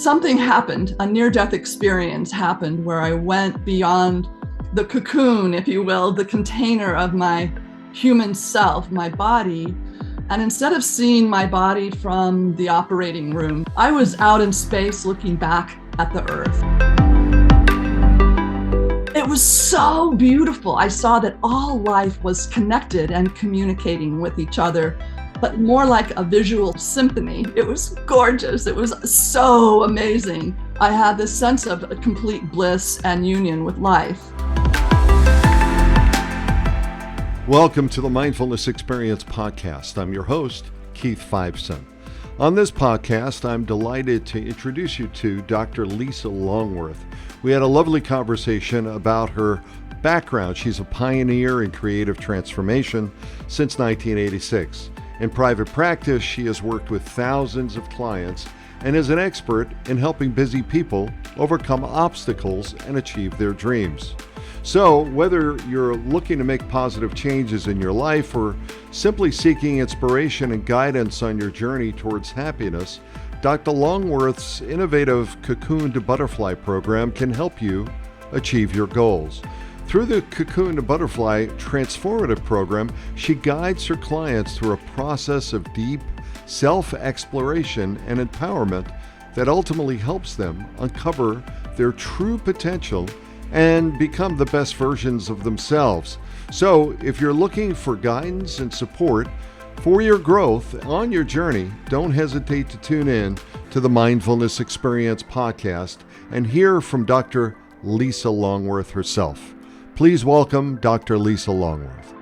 something happened, a near-death experience happened where I went beyond the cocoon, if you will, the container of my human self, my body. And instead of seeing my body from the operating room, I was out in space looking back at the earth. It was so beautiful. I saw that all life was connected and communicating with each other, but more like a visual symphony. It was gorgeous. It was so amazing. I had this sense of a complete bliss and union with life. Welcome to the Mindfulness Experience podcast. I'm your host, Keith Fiveson. On this podcast, I'm delighted to introduce you to Dr. Lisa Longworth. We had a lovely conversation about her background. She's a pioneer in creative transformation since 1986. In private practice, she has worked with thousands of clients and is an expert in helping busy people overcome obstacles and achieve their dreams. So, whether you're looking to make positive changes in your life or simply seeking inspiration and guidance on your journey towards happiness, Dr. Longworth's innovative Cocoon to Butterfly program can help you achieve your goals. Through the Cocoon to Butterfly transformative program, she guides her clients through a process of deep self-exploration and empowerment that ultimately helps them uncover their true potential and become the best versions of themselves. So, if you're looking for guidance and support for your growth on your journey, don't hesitate to tune in to the Mindfulness Experience podcast and hear from Dr. Lisa Longworth herself. Please welcome Dr. Lisa Longworth.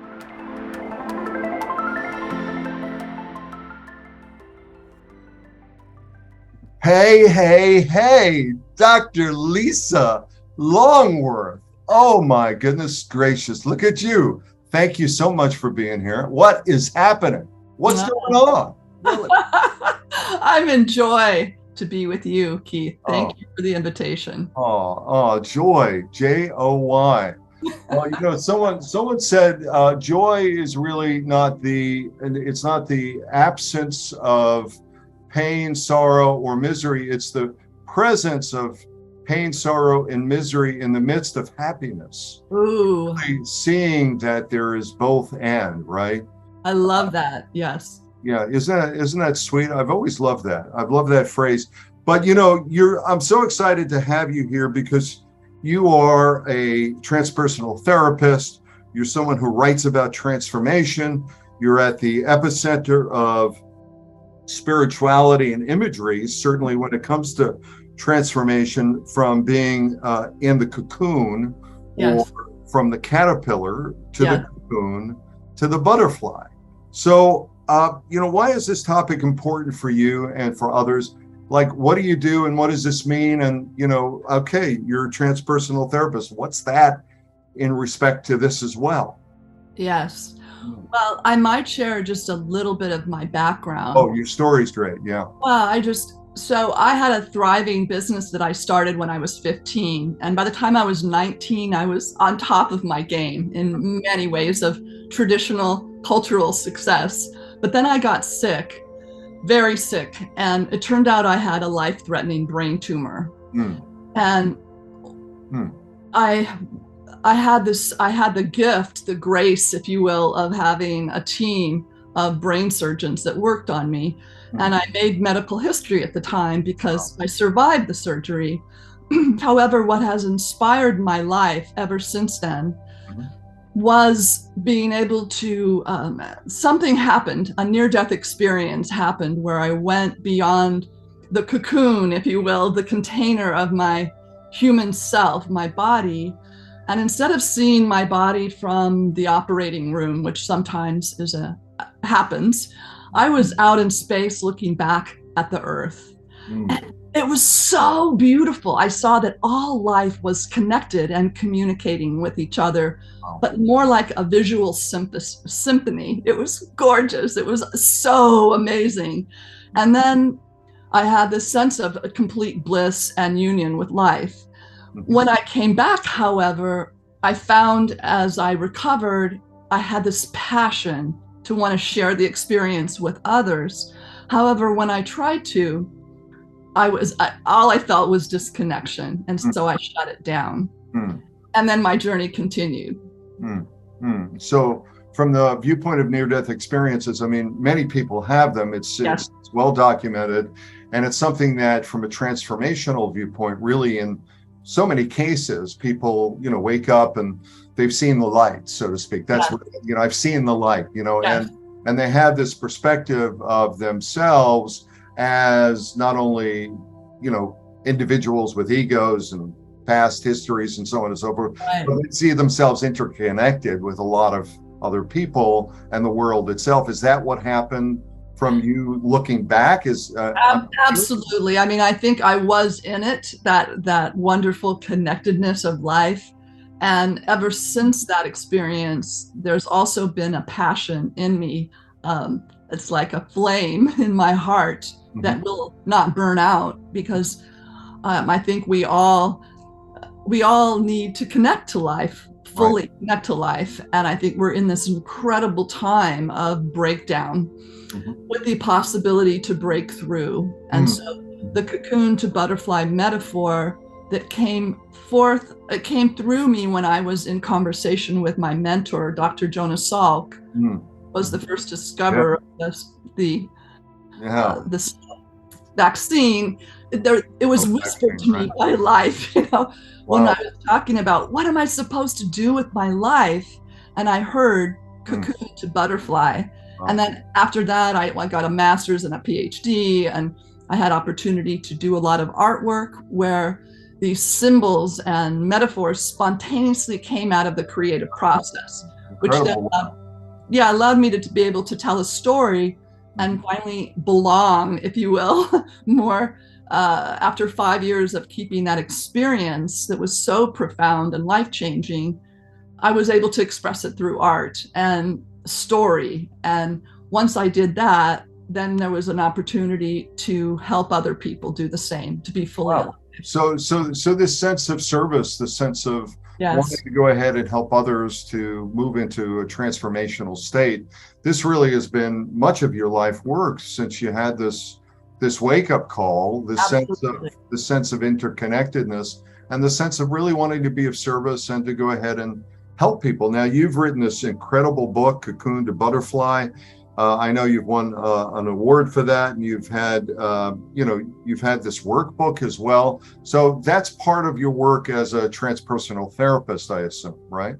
Hey, Dr. Lisa Longworth. Oh my goodness gracious. Look at you. Thank you so much for being here. What is happening? What's going on? Really? I'm in joy to be with you, Keith. Thank you for the invitation. Joy, J-O-Y. Well, someone said joy is really it's not the absence of pain, sorrow, or misery. It's the presence of pain, sorrow, and misery in the midst of happiness. Ooh. Really seeing that there is both and, right? I love that. Yes. Yeah, isn't that sweet? I've always loved that. I've loved that phrase. But I'm so excited to have you here because you are a transpersonal therapist. You're someone who writes about transformation. You're at the epicenter of spirituality and imagery, certainly when it comes to transformation from being in the cocoon, yes, or from the caterpillar to yes, the cocoon to the butterfly. So, why is this topic important for you and for others? Like, what do you do and what does this mean? And, okay, you're a transpersonal therapist. What's that in respect to this as well? Yes. Well, I might share just a little bit of my background. Oh, your story's great. Yeah. Well, so I had a thriving business that I started when I was 15. And by the time I was 19, I was on top of my game in many ways of traditional cultural success. But then I got sick, very sick. And it turned out I had a life-threatening brain tumor. And I had the gift, the grace, if you will, of having a team of brain surgeons that worked on me. And I made medical history at the time because I survived the surgery. However, what has inspired my life ever since then was being able to, something happened, a near-death experience happened where I went beyond the cocoon, if you will, the container of my human self, my body. And instead of seeing my body from the operating room, which sometimes happens, I was out in space looking back at the earth. And it was so beautiful. I saw that all life was connected and communicating with each other, but more like a visual symphony. It was gorgeous. It was so amazing. And then I had this sense of a complete bliss and union with life. When I came back, however, I found as I recovered, I had this passion to want to share the experience with others. However, when I tried to, all I felt was disconnection. And so I shut it down. Mm. And then my journey continued. Mm. Mm. So from the viewpoint of near-death experiences, I mean, many people have them. It's well documented. And it's something that from a transformational viewpoint, really in so many cases, people, wake up and they've seen the light, so to speak. That's what, I've seen the light, and they have this perspective of themselves as not only, individuals with egos and past histories and so on and so forth, but they see themselves interconnected with a lot of other people and the world itself. Is that what happened from you looking back? Absolutely. I mean, I think I was in it, that wonderful connectedness of life. And ever since that experience, there's also been a passion in me. It's like a flame in my heart that will not burn out, because I think we all need to connect to life, fully connect to life. And I think we're in this incredible time of breakdown with the possibility to break through. And so the cocoon to butterfly metaphor that came through me when I was in conversation with my mentor, Dr. Jonas Salk, was the first discoverer of this vaccine. It was whispered to me by life, when I was talking about what am I supposed to do with my life, and I heard cocoon to butterfly. And then after that, I got a master's and a PhD, and I had opportunity to do a lot of artwork where these symbols and metaphors spontaneously came out of the creative process, which then allowed me to be able to tell a story and finally belong, if you will, more after 5 years of keeping that experience that was so profound and life-changing. I was able to express it through art and story. And once I did that, then there was an opportunity to help other people do the same, to be fully alive. So this sense of service, the sense of wanting to go ahead and help others to move into a transformational state, this really has been much of your life work since you had this wake-up call, the sense of interconnectedness, and the sense of really wanting to be of service and to go ahead and help people. Now, you've written this incredible book, Cocoon to Butterfly. I know you've won an award for that, and you've had this workbook as well. So that's part of your work as a transpersonal therapist, I assume, right?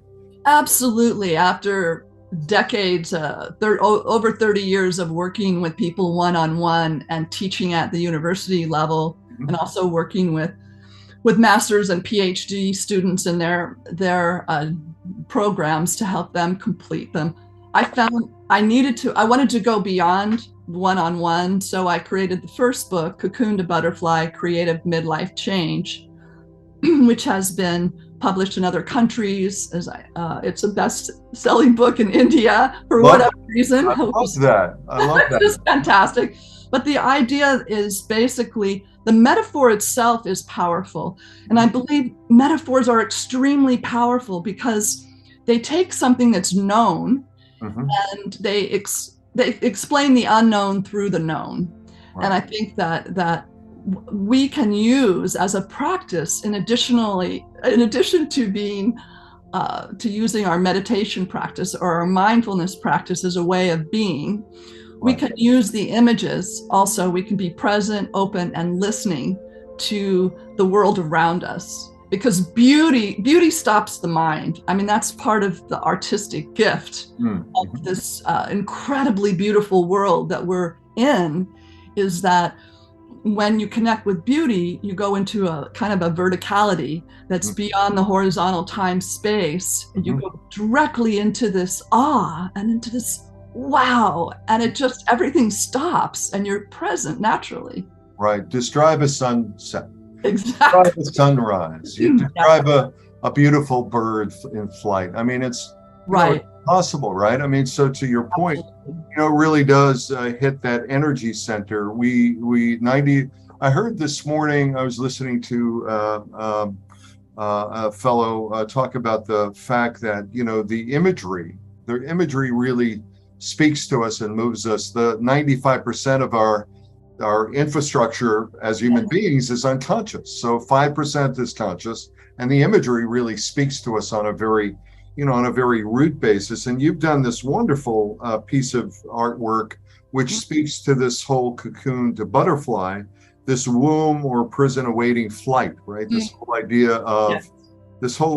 Absolutely. After decades, over 30 years of working with people one-on-one and teaching at the university level, and also working with masters and PhD students in their programs to help them complete them, I found I wanted to go beyond one-on-one. So I created the first book, Cocoon to Butterfly, Creative Midlife Change, which has been published in other countries. It's a best-selling book in India for whatever reason. I love that. It's fantastic. But the idea is basically the metaphor itself is powerful. And I believe metaphors are extremely powerful because they take something that's known and they explain the unknown through the known. Right. And I think that we can use as a practice, in addition to being to using our meditation practice or our mindfulness practice as a way of being, we can use the images also. We can be present, open, and listening to the world around us, because beauty stops the mind. I mean, that's part of the artistic gift of this incredibly beautiful world that we're in, is that when you connect with beauty, you go into a kind of a verticality that's beyond the horizontal time space, and you go directly into this awe and into this wow, and it just, everything stops and you're present naturally. Right. Describe a sunset. Exactly. Describe a sunrise. You describe a beautiful bird in flight. I mean, it's possible, right? I mean, so to your point, it really does hit that energy center. I heard this morning, I was listening to a fellow talk about the fact that, the imagery really speaks to us and moves us. The 95% of our our infrastructure as human beings is unconscious. So 5% is conscious, and the imagery really speaks to us on a very, on a very root basis. And you've done this wonderful piece of artwork, which speaks to this whole cocoon to butterfly, this womb or prison awaiting flight, right? This whole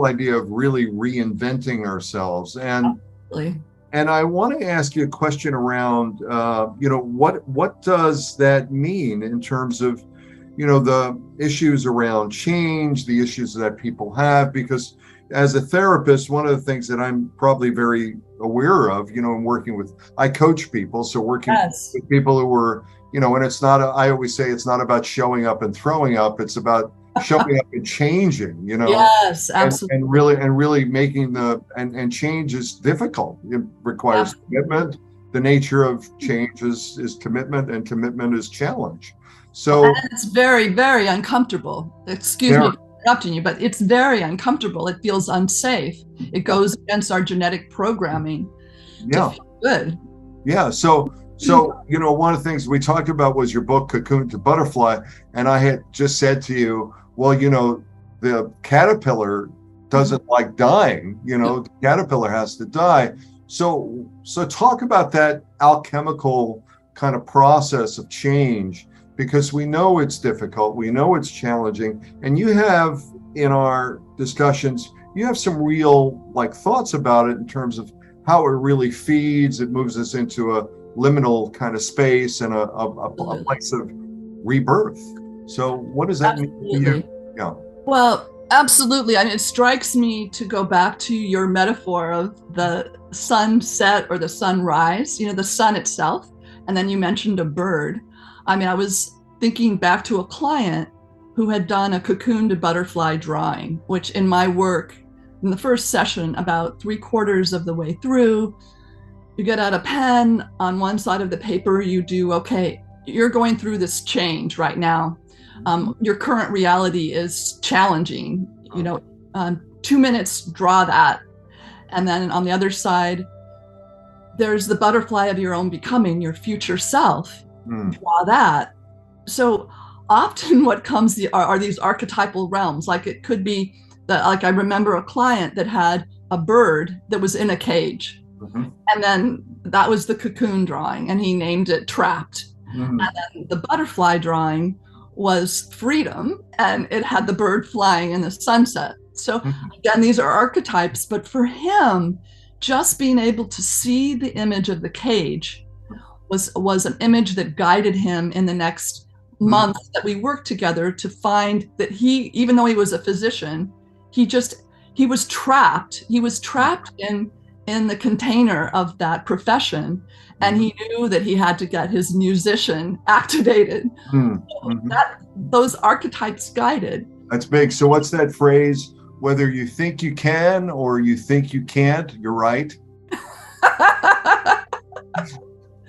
idea of really reinventing ourselves. And Absolutely. And I want to ask you a question around, what does that mean in terms of, the issues around change, the issues that people have? Because as a therapist, one of the things that I'm probably very aware of, in working with, I coach people, so working with people who are, and it's not, I always say it's not about showing up and throwing up, it's about showing up and changing, Yes, absolutely. and really making and change is difficult. It requires commitment. The nature of change is commitment, and commitment is challenge. So and it's very, very uncomfortable. Excuse me for interrupting you, but it's very uncomfortable. It feels unsafe. It goes against our genetic programming to feel good. Yeah. So one of the things we talked about was your book, Cocoon to Butterfly. And I had just said to you, well, the caterpillar doesn't like dying, the caterpillar has to die. So talk about that alchemical kind of process of change, because we know it's difficult, we know it's challenging. And you have, in our discussions, you have some real thoughts about it in terms of how it really feeds. It moves us into a liminal kind of space and a place of rebirth. So what does that mean to you? Yeah. Well, absolutely. I mean, it strikes me to go back to your metaphor of the sunset or the sunrise, the sun itself. And then you mentioned a bird. I mean, I was thinking back to a client who had done a cocoon to butterfly drawing, which in my work, in the first session, about 3/4 of the way through, you get out a pen. On one side of the paper, you do, okay, you're going through this change right now. Your current reality is challenging, 2 minutes, draw that. And then on the other side, there's the butterfly of your own becoming, your future self, draw that. So often what comes are these archetypal realms. Like it could be that, I remember a client that had a bird that was in a cage. And then that was the cocoon drawing, and he named it Trapped. And then the butterfly drawing was Freedom, and it had the bird flying in the sunset. So again, these are archetypes, but for him, just being able to see the image of the cage was an image that guided him in the next month that we worked together, to find that he, even though he was a physician, he was trapped. He was trapped in the container of that profession. And he knew that he had to get his musician activated. Those archetypes guided. That's big. So what's that phrase? Whether you think you can or you think you can't, you're right.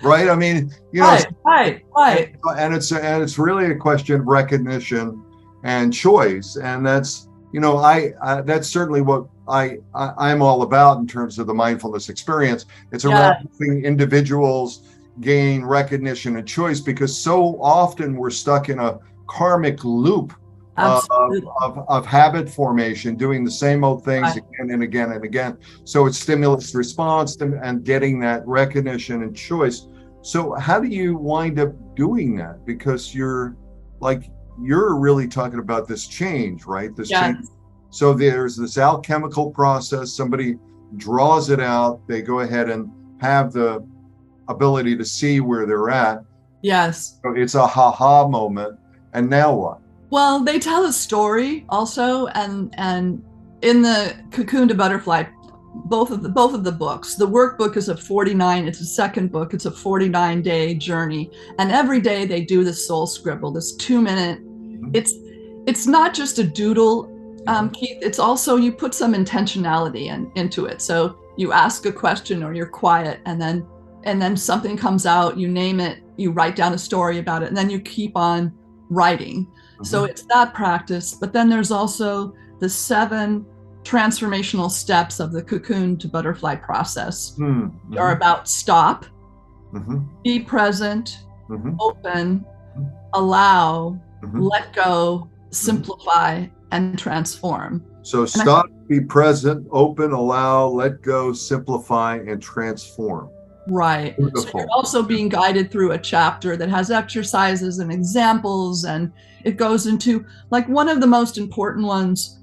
Right? I mean, right. And it's really a question of recognition and choice. And that's, that's certainly what I'm all about in terms of the mindfulness experience. It's around helping individuals gain recognition and choice, because so often we're stuck in a karmic loop of habit formation, doing the same old things again and again and again. So it's stimulus response and getting that recognition and choice. So how do you wind up doing that? Because you're really talking about this change, right? This change. So there's this alchemical process. Somebody draws it out. They go ahead and have the ability to see where they're at. Yes. So it's a ha-ha moment. And now what? Well, they tell a story also, and in the Cocoon to Butterfly, both of the books, the workbook is a 49. It's a second book. It's a 49-day journey, and every day they do this soul scribble, this 2-minute. It's not just a doodle. Keith, it's also, you put some intentionality into it. So you ask a question, or you're quiet, and then something comes out, you name it, you write down a story about it, and then you keep on writing. So it's that practice. But then there's also the 7 transformational steps of the Cocoon to Butterfly process. Are about stop, be present, open, allow, Mhm. let go, simplify, and transform. So And stop, be present, open, allow, let go, simplify, and transform. right. So you're Beautiful. also being guided through a chapter that has exercises and examples, and it goes into, like, one of the most important ones,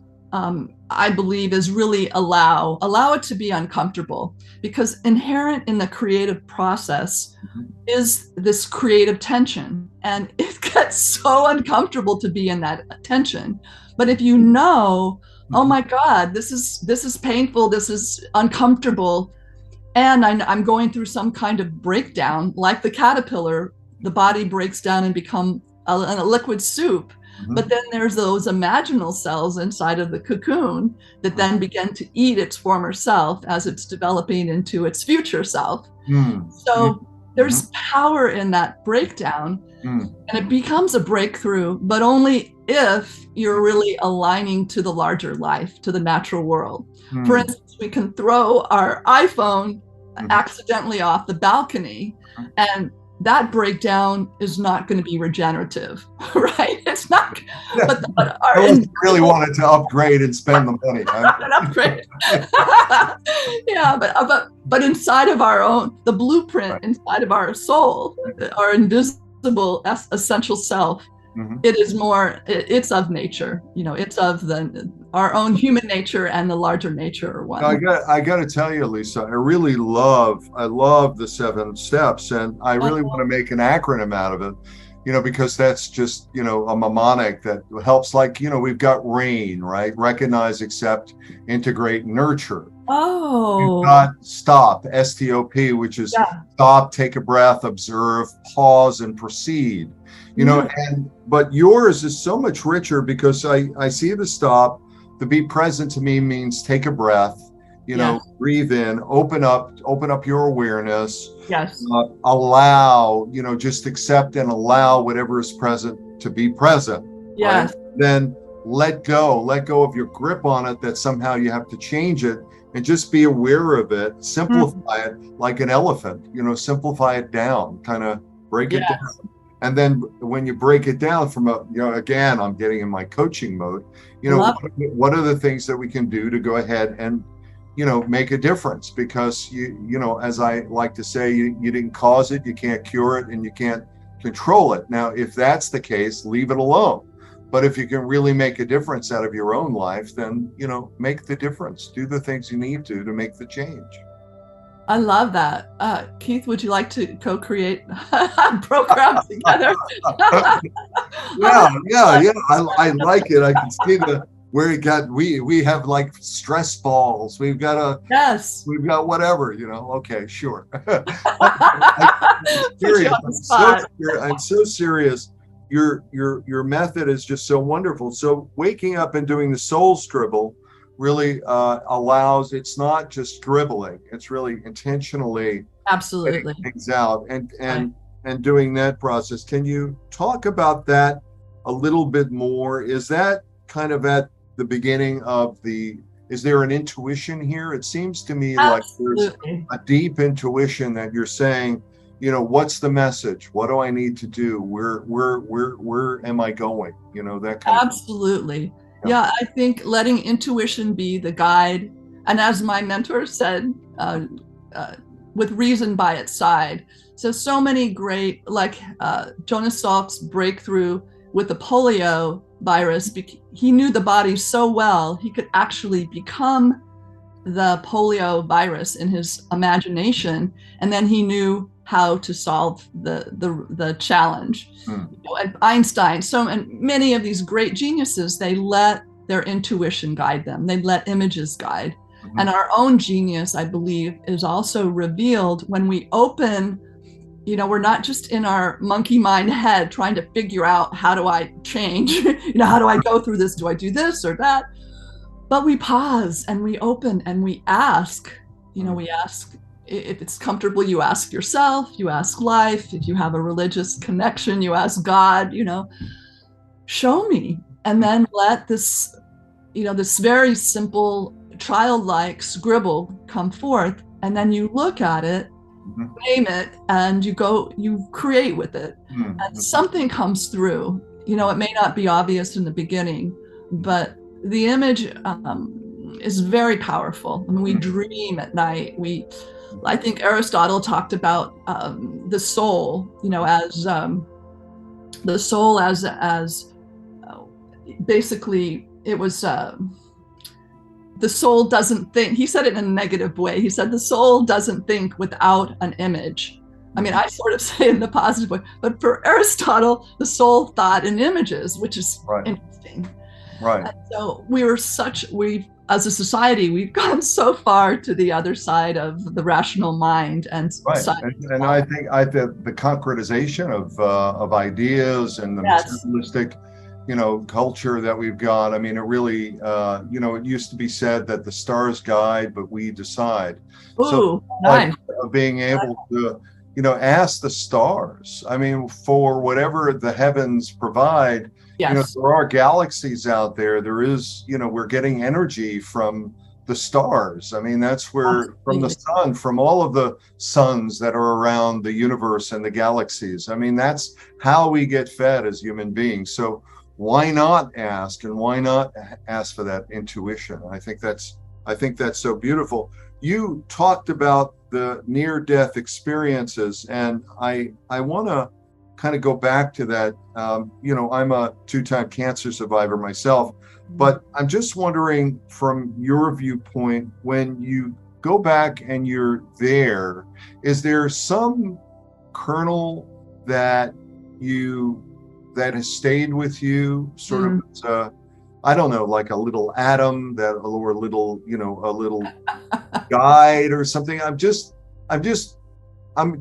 I believe, is really allow it to be uncomfortable, because inherent in the creative process Mhm. is this creative tension, and it gets so uncomfortable to be in that tension. But if you know, oh Mhm. my God, this is painful, this is uncomfortable, and I'm going through some kind of breakdown, like the caterpillar, the body breaks down and become a liquid soup. But Mhm. then there's those imaginal cells inside of the cocoon that then begin to eat its former self as it's developing into its future self. Mhm. Mhm. So there's power in that breakdown, Mhm. and it becomes a breakthrough, but only if you're really aligning to the larger life, to the natural world. For Mhm. instance, we can throw our iPhone Mhm. accidentally off the balcony, and that breakdown is not going to be regenerative, right? It's not, Yeah. but our Unless you really invisible wanted to upgrade and spend the money. an upgrade. Yeah, but inside of our own, the blueprint Right. inside of our soul, our invisible essential self, Mhm. it is more, it's of nature, it's of our own human nature and the larger nature are I one. got to tell you, Lisa, I love the 7 steps, and I really want to make an acronym out of it, because that's just, a mnemonic that helps. Like, we've got RAIN, right? Recognize, accept, integrate, nurture. You've Oh, got STOP, STOP, which is yeah. stop, take a breath, observe, pause, and proceed. Yeah. But yours is so much richer, because I see the stop. The be present to me means take a breath, Yes. breathe in, open up your awareness, Yes. allow, just accept and allow whatever is present to be present, right? Yes. Then let go of your grip on it, that somehow you have to change it, and just be aware of it, Mm. simplify it like an elephant, simplify it down, kind of break it down. Yes. And then when you break it down from again, I'm getting in my coaching mode, Love. what are the things that we can do to go ahead and, make a difference? Because as I like to say, you didn't cause it, you can't cure it, and you can't control it. Now, if that's the case, leave it alone. But if you can really make a difference out of your own life, then, make the difference. Do the things you need to make the change. I love that. Keith, would you like to co-create a program together? Yeah, yeah, yeah. I like it. I can see where it got. We have like stress balls. Yes. We've got whatever. Okay, sure. Put you Serious. on the spot. I'm so serious. Your method is just so wonderful. So waking up and doing the soul scribble really allows. It's not just scribbling. It's really intentionally getting Absolutely. things out, Right. and doing that process. Can you talk about that a little bit more? Is that kind of at the beginning of is there an intuition here? It seems to me like there's Absolutely. a deep intuition that you're saying, what's the message? What do I need to do? Where am I going? That kind of thing. Absolutely. Yeah. Yeah, I think letting intuition be the guide. And as my mentor said, uh, with reason by its side. So many great, like Jonas Salk's breakthrough with the polio virus, he knew the body so well, he could actually become the polio virus in his imagination, and then he knew how to solve the challenge. Hmm. And Einstein, and many of these great geniuses, they let their intuition guide them. They let images guide. Mhm. And our own genius, I believe, is also revealed when we open. We're not just in our monkey mind head trying to figure out, how do I change? How do I go through this? Do I do this or that? But we pause and we open and we ask. We ask, if it's comfortable, you ask yourself, you ask life. If you have a religious connection, you ask God, show me. And then let this very simple childlike scribble come forth. And then you look at it name it, and you create with it, and something comes through. It may not be obvious in the beginning, but the image is very powerful. I mean, we dream at night. I think Aristotle talked about the soul, as the soul as basically it was. The soul doesn't think. He said it in a negative way. He said the soul doesn't think without an image. I mean, I sort of say it in the positive way, but for Aristotle, the soul thought in images, which is interesting. Right. And so as a society, we've gone so far to the other side of the rational mind, and and I think the concretization of ideas and the materialistic, culture that we've got. I mean, it really, it used to be said that the stars guide, but we decide. Ooh, so nice. Being able to, ask the stars, I mean, for whatever the heavens provide, there are galaxies out there. There is, we're getting energy from the stars. I mean, that's where, from the sun, from all of the suns that are around the universe and the galaxies. I mean, that's how we get fed as human beings. So why not ask, and why not ask for that intuition? I think that's so beautiful. You talked about the near-death experiences, and I want to kind of go back to that. I'm a 2-time cancer survivor myself, but I'm just wondering, from your viewpoint, when you go back and you're there, is there some kernel that has stayed with you, sort of, I don't know, like a little atom or a little guide or something? I'm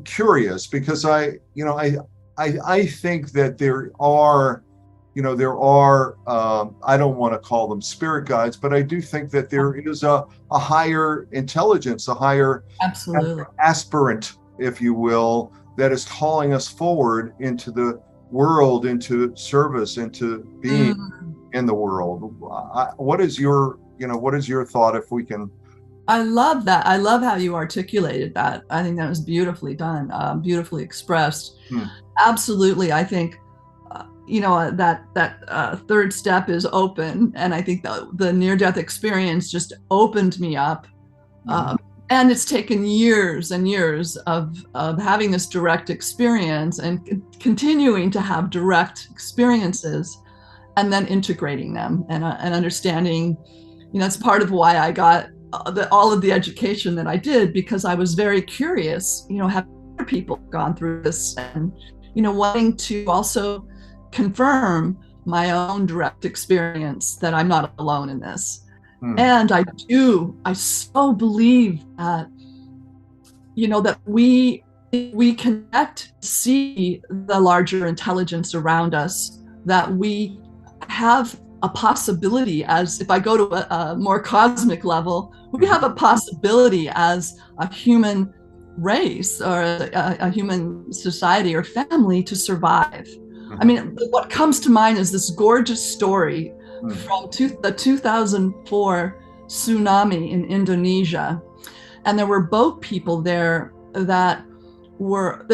curious, because I think that there are, I don't want to call them spirit guides, but I do think that there is a higher intelligence, a higher aspirant, if you will, that is calling us forward into the world, into service, into being in the world. What is your thought, if we can? I love that. I love how you articulated that. I think that was beautifully done, beautifully expressed. Absolutely. I think, that third step is open. And I think the near-death experience just opened me up. And it's taken years and years of having this direct experience and continuing to have direct experiences, and then integrating them and understanding. That's part of why I got all of the education that I did, because I was very curious, have other people gone through this, and, wanting to also confirm my own direct experience that I'm not alone in this. And I so believe that, that we connect, see the larger intelligence around us, that we have a possibility, as if I go to a more cosmic level, we have a possibility as a human race or a human society or family to survive. I mean, what comes to mind is this gorgeous story from the 2004 tsunami in Indonesia. And there were boat people there that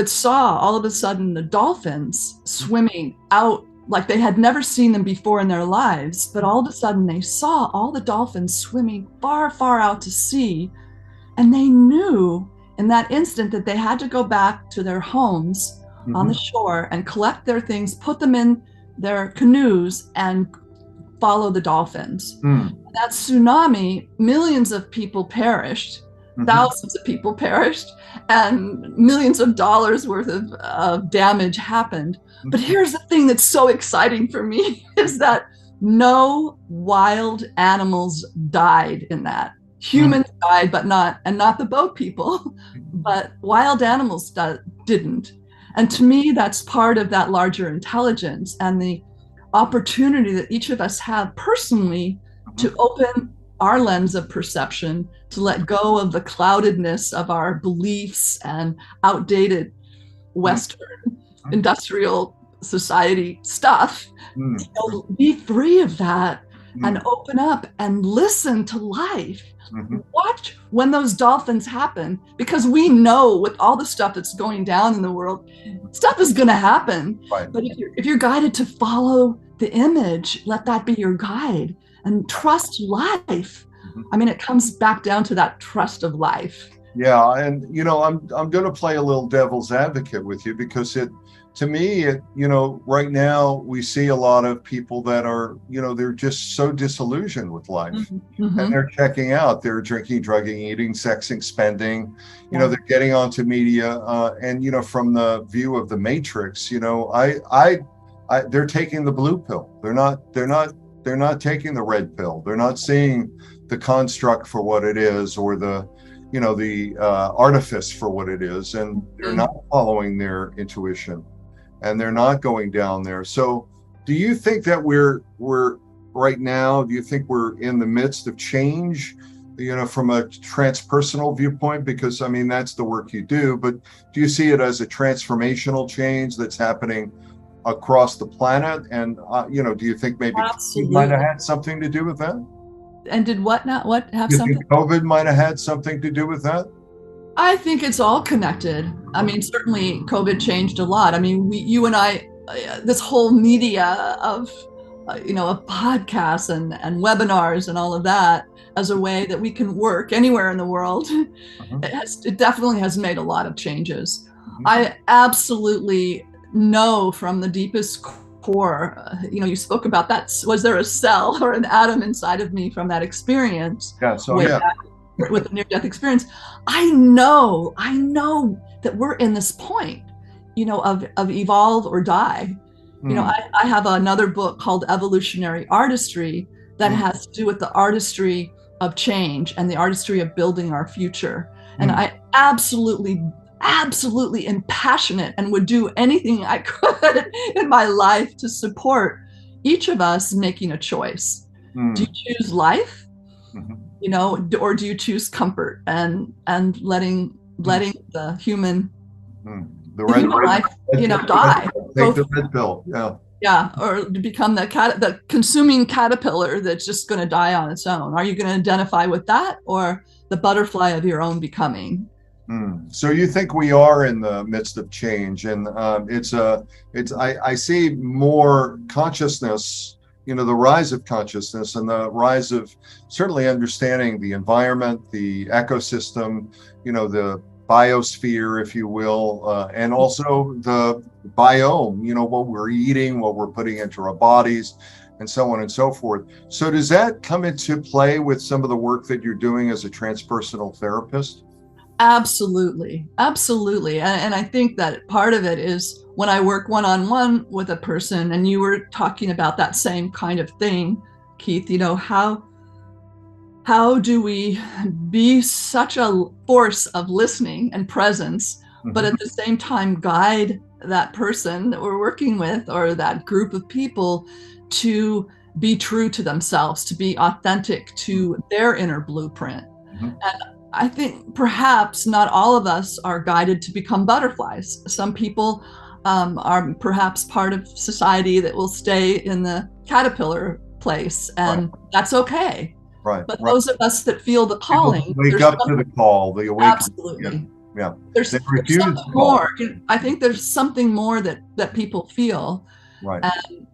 saw all of a sudden the dolphins swimming out, like they had never seen them before in their lives, but all of a sudden they saw all the dolphins swimming far, far out to sea. And they knew in that instant that they had to go back to their homes on the shore and collect their things, put them in their canoes, and follow the dolphins. That tsunami, millions of people perished, thousands of people perished, and millions of dollars worth of damage happened. But here's the thing that's so exciting for me is that no wild animals died in that. Humans died, but not the boat people, but wild animals didn't. And to me, that's part of that larger intelligence and the opportunity that each of us have personally to open our lens of perception, to let go of the cloudedness of our beliefs and outdated Western industrial society stuff, be free of that, and open up and listen to life. Mm-hmm. Watch when those dolphins happen, because we know with all the stuff that's going down in the world, stuff is going to happen. Right. But if you're guided to follow the image, let that be your guide and trust life. I mean, it comes back down to that trust of life. Yeah, and I'm going to play a little devil's advocate with you, because to me, right now we see a lot of people that are, they're just so disillusioned with life, Mm-hmm. and they're checking out. They're drinking, drugging, eating, sexing, spending. They're getting onto media, and from the view of the Matrix, they're taking the blue pill. They're not taking the red pill. They're not seeing the construct for what it is, or the artifice for what it is, and they're not following their intuition, and they're not going down there. So do you think that we're right now, do you think we're in the midst of change, from a transpersonal viewpoint? Because I mean, that's the work you do, but do you see it as a transformational change that's happening across the planet? And do you think maybe it might have had something to do with that? And did what have You something? think COVID might have had something to do with that? I think it's all connected. I mean, certainly COVID changed a lot. I mean, you and I, this whole media of, of podcasts and webinars and all of that as a way that we can work anywhere in the world, it definitely has made a lot of changes. I absolutely know from the deepest core, you spoke about that. Was there a cell or an atom inside of me from that experience? Yeah. So with the near-death experience, I know that we're in this point, of evolve or die. I have another book called Evolutionary Artistry that has to do with the artistry of change and the artistry of building our future. And I absolutely am passionate and would do anything I could in my life to support each of us making a choice. Do you choose life? Or do you choose comfort and letting the human life, die? Take the red pill. Yeah, or to become the consuming caterpillar that's just going to die on its own. Are you going to identify with that, or the butterfly of your own becoming? So you think we are in the midst of change, and I see more consciousness, the rise of consciousness and the rise of certainly understanding the environment, the ecosystem, the biosphere, if you will, and also the biome, what we're eating, what we're putting into our bodies, and so on and so forth. So does that come into play with some of the work that you're doing as a transpersonal therapist? Absolutely. And I think that part of it is when I work one-on-one with a person, and you were talking about that same kind of thing, Keith, how do we be such a force of listening and presence, but at the same time guide that person that we're working with, or that group of people, to be true to themselves, to be authentic to their inner blueprint. And I think perhaps not all of us are guided to become butterflies. Some people are perhaps part of society that will stay in the caterpillar place, and that's okay. Right. But those of us that feel the calling, wake up to the call, the awakening. Absolutely. Yeah. There's something more. I think there's something more that people feel. Right.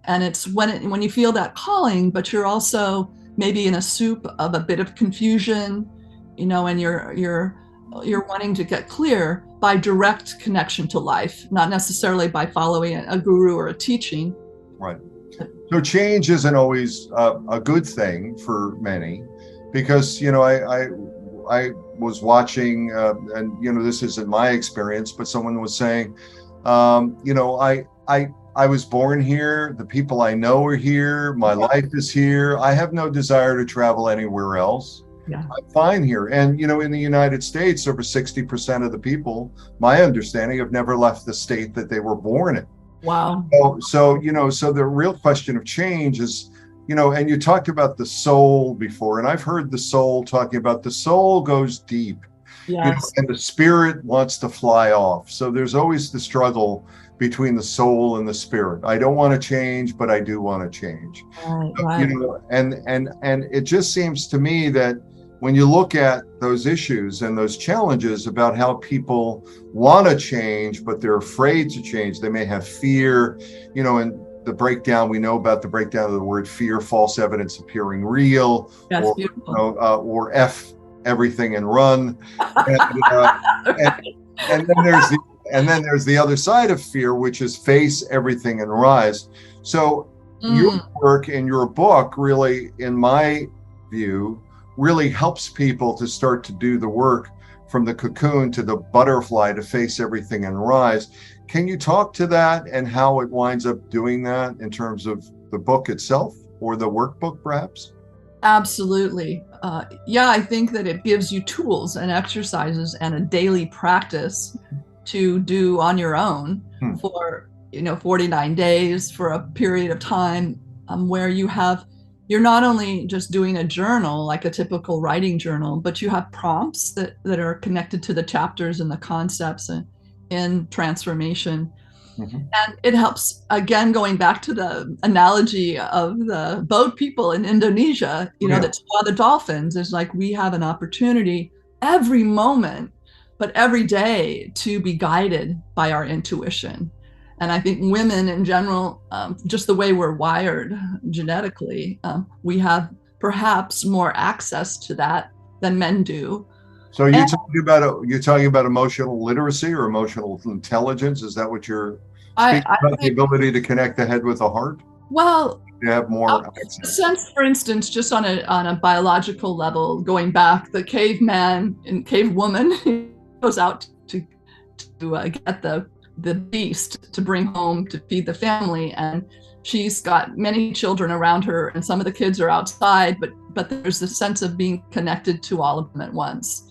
And it's when you feel that calling, but you're also maybe in a soup of a bit of confusion, and you're wanting to get clear by direct connection to life, not necessarily by following a guru or a teaching. Right. So change isn't always a good thing for many, because I was watching, and this isn't my experience, but someone was saying, I was born here. The people I know are here. My life is here. I have no desire to travel anywhere else. Yeah. I'm fine here. And, in the United States, over 60% of the people, my understanding, have never left the state that they were born in. Wow. So the real question of change is, and you talked about the soul before, and I've heard the soul talking about the soul goes deep. Yes. And the spirit wants to fly off. So there's always the struggle between the soul and the spirit. I don't want to change, but I do want to change. Right. And it just seems to me that when you look at those issues and those challenges about how people want to change, but they're afraid to change, they may have fear, and the breakdown, we know about the breakdown of the word fear, false evidence appearing real, That's or, beautiful. or F everything and run. And then there's the other side of fear, which is face everything and rise. So your work in your book really, in my view, really helps people to start to do the work from the cocoon to the butterfly to face everything and rise. Can you talk to that and how it winds up doing that in terms of the book itself or the workbook, perhaps? Absolutely. I think that it gives you tools and exercises and a daily practice to do on your own for 49 days, for a period of time where you're not only just doing a journal like a typical writing journal, but you have prompts that are connected to the chapters and the concepts in transformation. And it helps, again, going back to the analogy of the boat people in Indonesia, that saw the dolphins. Is like we have an opportunity every moment, but every day, to be guided by our intuition. And I think women in general, just the way we're wired genetically, we have perhaps more access to that than men do. So you're talking about emotional literacy or emotional intelligence? Is that what you're speaking about? The ability to connect the head with the heart? Well, you have more access. Sense, for instance, just on a biological level, going back, the caveman and cave woman goes out to get the beast to bring home to feed the family, and she's got many children around her, and some of the kids are outside, but there's this sense of being connected to all of them at once.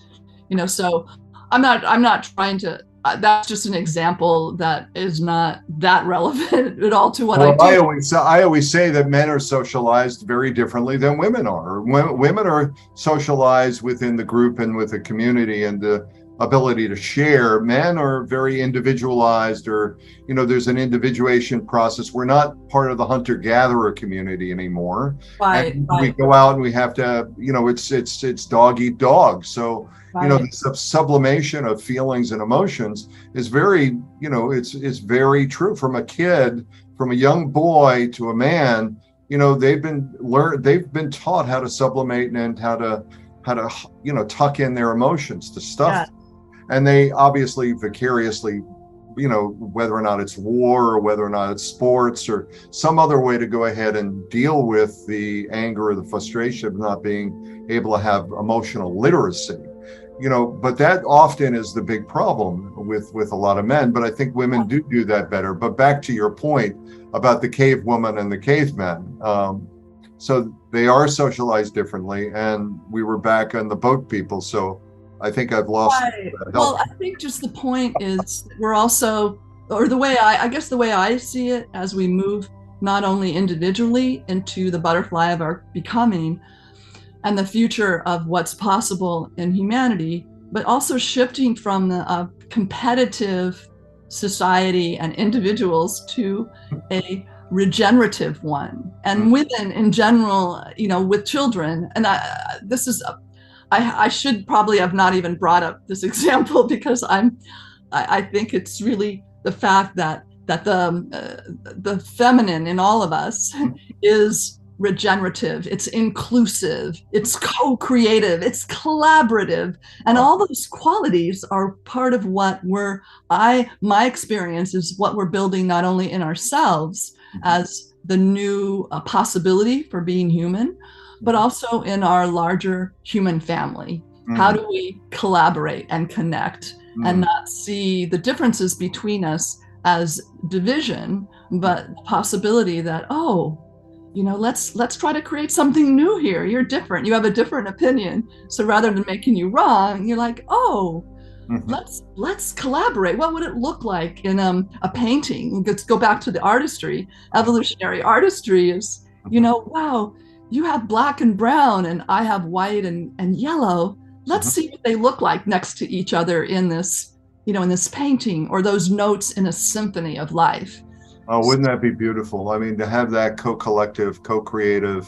So I'm not trying to, that's just an example that is not that relevant at all to what I do. I always say that men are socialized very differently than women are. Women are socialized within the group and with the community and the ability to share. Men are very individualized, or there's an individuation process. We're not part of the hunter-gatherer community anymore. Right. We go out and we have to, it's dog eat dog. So the sublimation of feelings and emotions is very, it's very true. From a kid, from a young boy to a man, they've been taught how to sublimate and how to tuck in their emotions to stuff. Yeah. And they obviously vicariously, whether or not it's war or whether or not it's sports or some other way to go ahead and deal with the anger or the frustration of not being able to have emotional literacy. But that often is the big problem with a lot of men. But I think women do that better. But back to your point about the cave woman and the caveman. So they are socialized differently, and we were back on the boat people. So I think I've lost. Right. Well, I think just the point is we're also, or the way I see it, as we move not only individually into the butterfly of our becoming and the future of what's possible in humanity, but also shifting from the competitive society and individuals to a regenerative one. And women in general, with children, and I should probably have not even brought up this example because I think it's really the fact that the feminine in all of us is regenerative, it's inclusive, it's co-creative, it's collaborative, and all those qualities are part of what my experience is what we're building, not only in ourselves as the new possibility for being human, but also in our larger human family. How do we collaborate and connect and not see the differences between us as division, but the possibility that, let's try to create something new here. You're different. You have a different opinion. So rather than making you wrong, you're like, let's collaborate. What would it look like in a painting? Let's go back to the artistry. Evolutionary artistry is, wow, you have black and brown and I have white and yellow. Let's see what they look like next to each other in this in this painting, or those notes in a symphony of life. Oh, wouldn't that be beautiful? I mean, to have that co-collective, co-creative,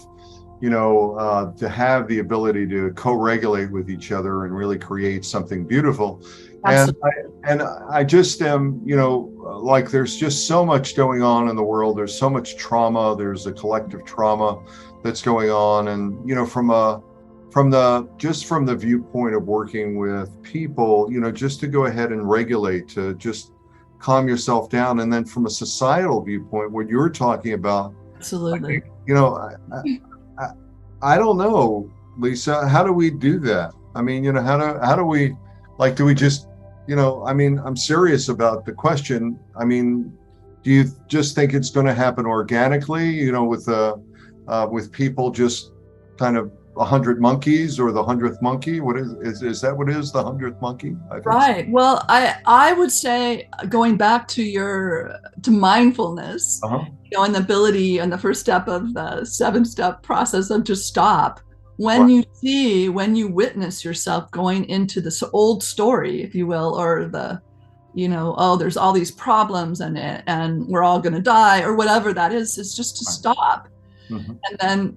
to have the ability to co-regulate with each other and really create something beautiful. Absolutely. And I just am, like there's just so much going on in the world. There's so much trauma. There's a collective trauma that's going on. And, from the viewpoint of working with people, just to go ahead and regulate, to just calm yourself down. And then from a societal viewpoint, what you're talking about, Absolutely. I think, I don't know, Lisa, how do we do that? I mean, how do we, like, do we just, I'm serious about the question. I mean, do you just think it's going to happen organically, with people just kind of 100 monkeys, or the 100th monkey? What is that what is the 100th monkey? I think right. So. Well, I would say, going back to mindfulness, and the ability, and the first step of the 7-step process of just stop. When you witness yourself going into this old story, if you will, or there's all these problems and we're all going to die, or whatever that is just to stop. Mm-hmm. And then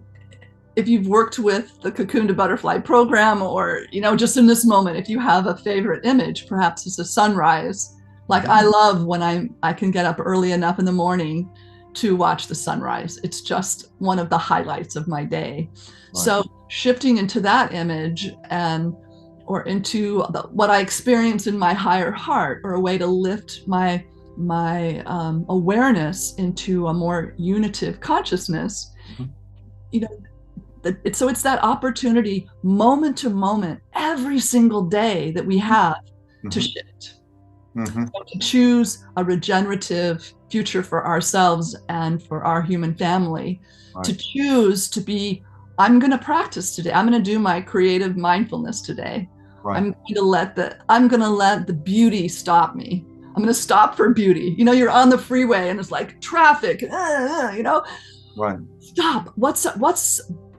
if you've worked with the Cocoon to Butterfly program, or, just in this moment, if you have a favorite image, perhaps it's a sunrise. Like, I love when I can get up early enough in the morning to watch the sunrise. It's just one of the highlights of my day. Right. So shifting into that image, or into what I experience in my higher heart, or a way to lift my awareness into a more unitive consciousness, so it's that opportunity, moment to moment, every single day, that we have to shift, to choose a regenerative future for ourselves and for our human family, to choose to be, I'm going to practice today. I'm going to do my creative mindfulness today. I'm going to let the beauty stop me. I'm going to stop for beauty. You're on the freeway and it's like traffic, Stop.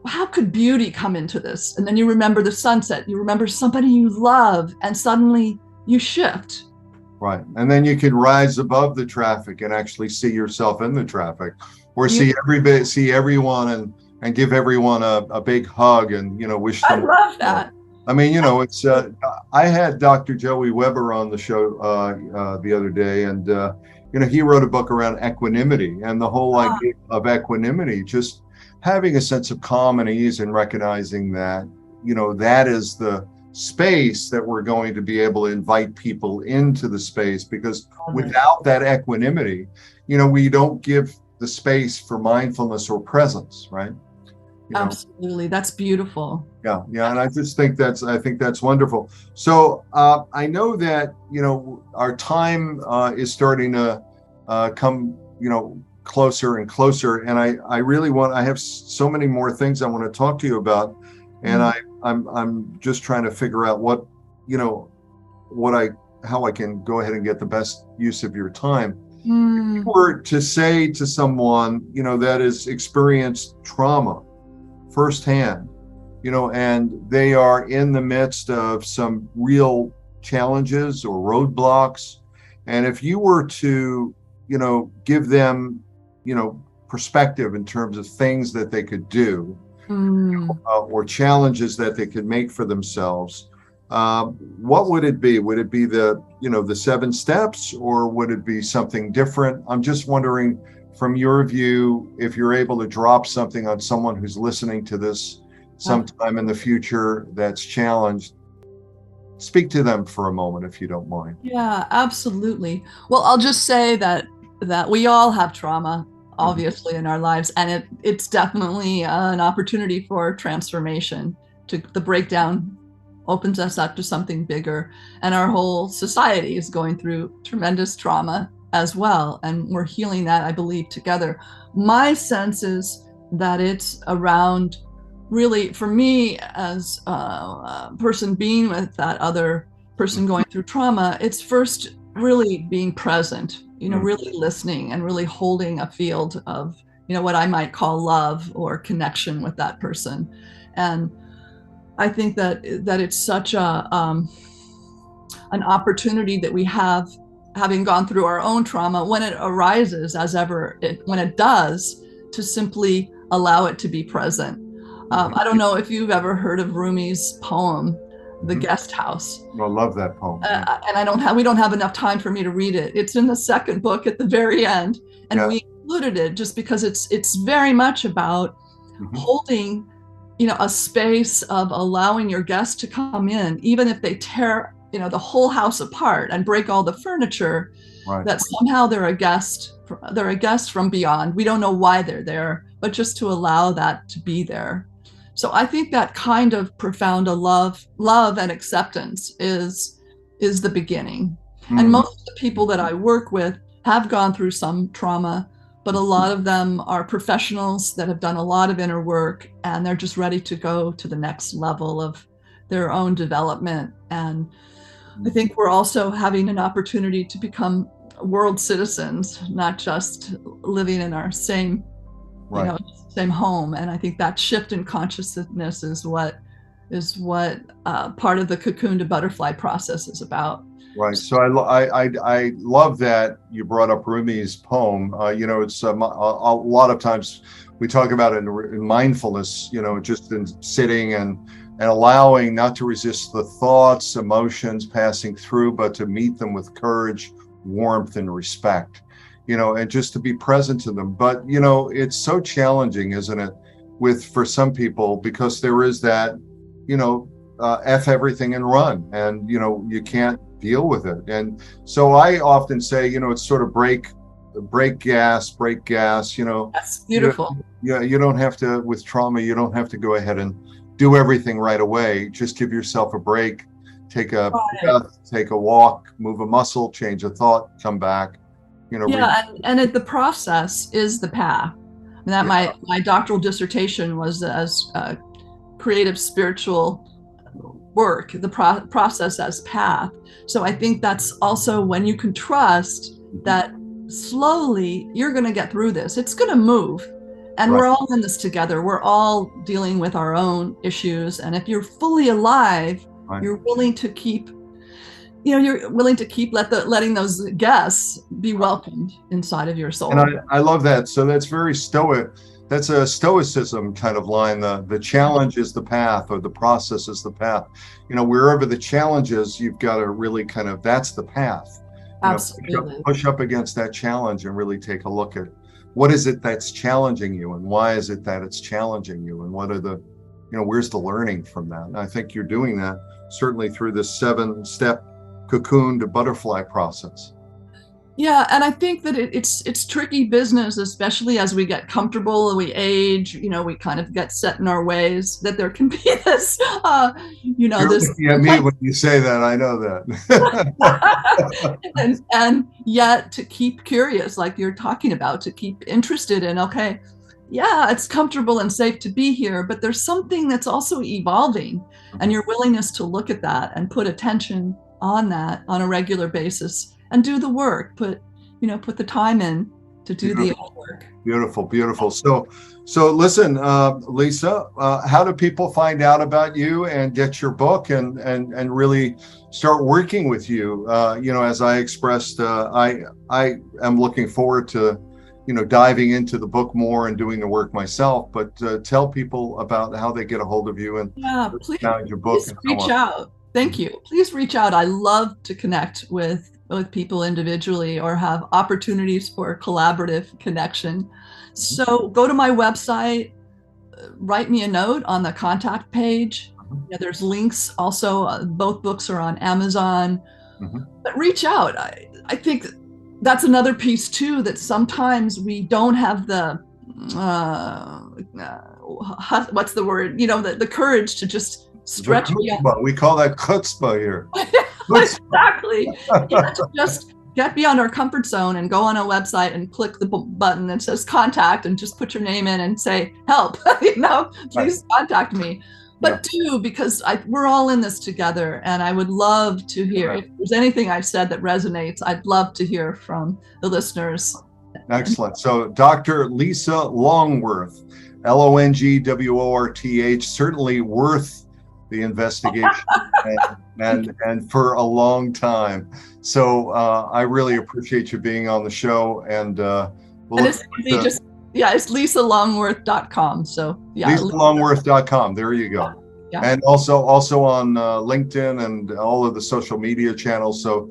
How could beauty come into this? And then you remember the sunset, you remember somebody you love, and suddenly you shift. Right. And then you can rise above the traffic and actually see yourself in the traffic, or see everyone and give everyone a big hug and, wish them. I love that. I mean, it's, I had Dr. Joey Weber on the show the other day, and, he wrote a book around equanimity, and the whole idea of equanimity, just having a sense of calm and ease, and recognizing that, that is the space that we're going to be able to invite people into the space, because without that equanimity, we don't give the space for mindfulness or presence, right? Absolutely. That's beautiful. Yeah. And I just think that's wonderful. So I know that, our time is starting to come, closer and closer. And I have so many more things I want to talk to you about. And I'm just trying to figure out how I can go ahead and get the best use of your time. If you were to say to someone, that has experienced trauma firsthand, and they are in the midst of some real challenges or roadblocks, and if you were to, give them, perspective in terms of things that they could do, or challenges that they could make for themselves, what would it be? Would it be the 7 steps, or would it be something different? I'm just wondering, from your view, if you're able to drop something on someone who's listening to this sometime in the future that's challenged. Speak to them for a moment, if you don't mind. Yeah, absolutely. Well, I'll just say that we all have trauma, obviously, in our lives, and it's definitely an opportunity for transformation. The breakdown opens us up to something bigger, and our whole society is going through tremendous trauma as well, and we're healing that, I believe, together. My sense is that it's around, really, for me, as a person being with that other person going through trauma, it's first really being present, really listening and really holding a field of, what I might call love or connection with that person. And I think that it's such a an opportunity that we have, having gone through our own trauma, when it arises, when it does, to simply allow it to be present. I don't know if you've ever heard of Rumi's poem, The Guest House. I love that poem. And we don't have enough time for me to read it. It's in the second book at the very end. And we included it just because it's very much about holding, a space of allowing your guests to come in, even if they tear, the whole house apart and break all the furniture, that somehow they're a guest from beyond. We don't know why they're there, but just to allow that to be there. So I think that kind of profound love and acceptance is the beginning. And most of the people that I work with have gone through some trauma, but a lot of them are professionals that have done a lot of inner work, and they're just ready to go to the next level of their own development. And I think we're also having an opportunity to become world citizens, not just living in our same home. And I think that shift in consciousness is what part of the cocoon to butterfly process is about. Right. So I love that you brought up Rumi's poem. It's a lot of times we talk about it in mindfulness, just in sitting and allowing not to resist the thoughts, emotions passing through, but to meet them with courage, warmth, and respect, and just to be present to them. But, it's so challenging, isn't it, for some people, because there is that, F everything and run, and, you can't deal with it. And so I often say, it's sort of brake gas. That's beautiful. You don't have to, with trauma, you don't have to go ahead and do everything right away. Just give yourself a break, take a breath, take a walk, move a muscle, change a thought, come back. And the process is the path. And that my doctoral dissertation was as creative spiritual work, the process as path. So I think that's also when you can trust that slowly you're going to get through this. It's going to move. And we're all in this together. We're all dealing with our own issues. And if you're fully alive, you're willing to keep, letting those guests be welcomed inside of your soul. And I love that. So that's very stoic. That's a stoicism kind of line. The challenge is the path, or the process is the path. Wherever the challenge is, you've got to really that's the path. Absolutely. Push up against that challenge and really take a look at what is it that's challenging you, and why is it that it's challenging you, and what are the, where's the learning from that? And I think you're doing that certainly through this 7-step cocoon to butterfly process. Yeah, and I think that it's tricky business, especially as we get comfortable and we age. We kind of get set in our ways. That there can be this, You're this. looking at me when you say that. I know that. and yet to keep curious, like you're talking about, to keep interested in. Okay, yeah, it's comfortable and safe to be here, but there's something that's also evolving, and your willingness to look at that and put attention on that on a regular basis. And do the work, put the time in to do the work. Beautiful. So listen, Lisa, how do people find out about you and get your book and really start working with you? As I expressed, I am looking forward to, diving into the book more and doing the work myself. But tell people about how they get a hold of you and find your book. Please reach out. Thank you. Please reach out. I love to connect with people individually or have opportunities for collaborative connection. So go to my website, write me a note on the contact page. There's links also. Both books are on Amazon. But reach out. I think that's another piece too, that sometimes we don't have the what's the word? The courage to just stretch beyond. We call that chutzpah here. Exactly. To just get beyond our comfort zone and go on a website and click the button that says contact and just put your name in and say help. Please contact me. But do, because we're all in this together, and I would love to hear if there's anything I've said that resonates. I'd love to hear from the listeners. Excellent. So Dr. Lisa Longworth, Longworth, certainly worth the investigation and for a long time. So I really appreciate you being on the show, and and it's easy, it's lisalongworth.com. So lisalongworth.com. There you go. Yeah. And also on LinkedIn and all of the social media channels. So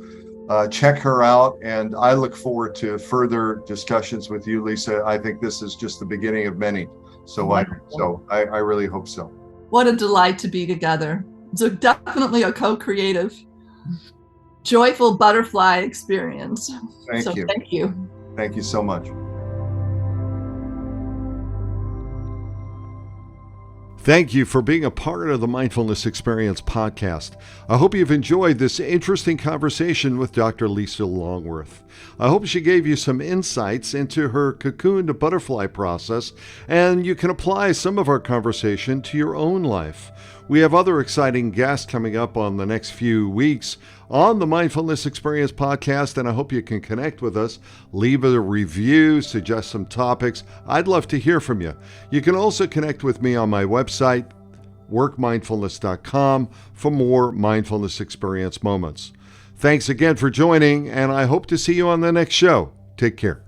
check her out, and I look forward to further discussions with you, Lisa. I think this is just the beginning of many. So I really hope so. What a delight to be together. It's definitely a co-creative, joyful butterfly experience. Thank you. Thank you. Thank you so much. Thank you for being a part of the Mindfulness Experience podcast. I hope you've enjoyed this interesting conversation with Dr. Lisa Longworth. I hope she gave you some insights into her cocoon to butterfly process, and you can apply some of our conversation to your own life. We have other exciting guests coming up on the next few weeks on the Mindfulness Experience podcast, and I hope you can connect with us. Leave a review, suggest some topics. I'd love to hear from you. You can also connect with me on my website, workmindfulness.com, for more mindfulness experience moments. Thanks again for joining, and I hope to see you on the next show. Take care.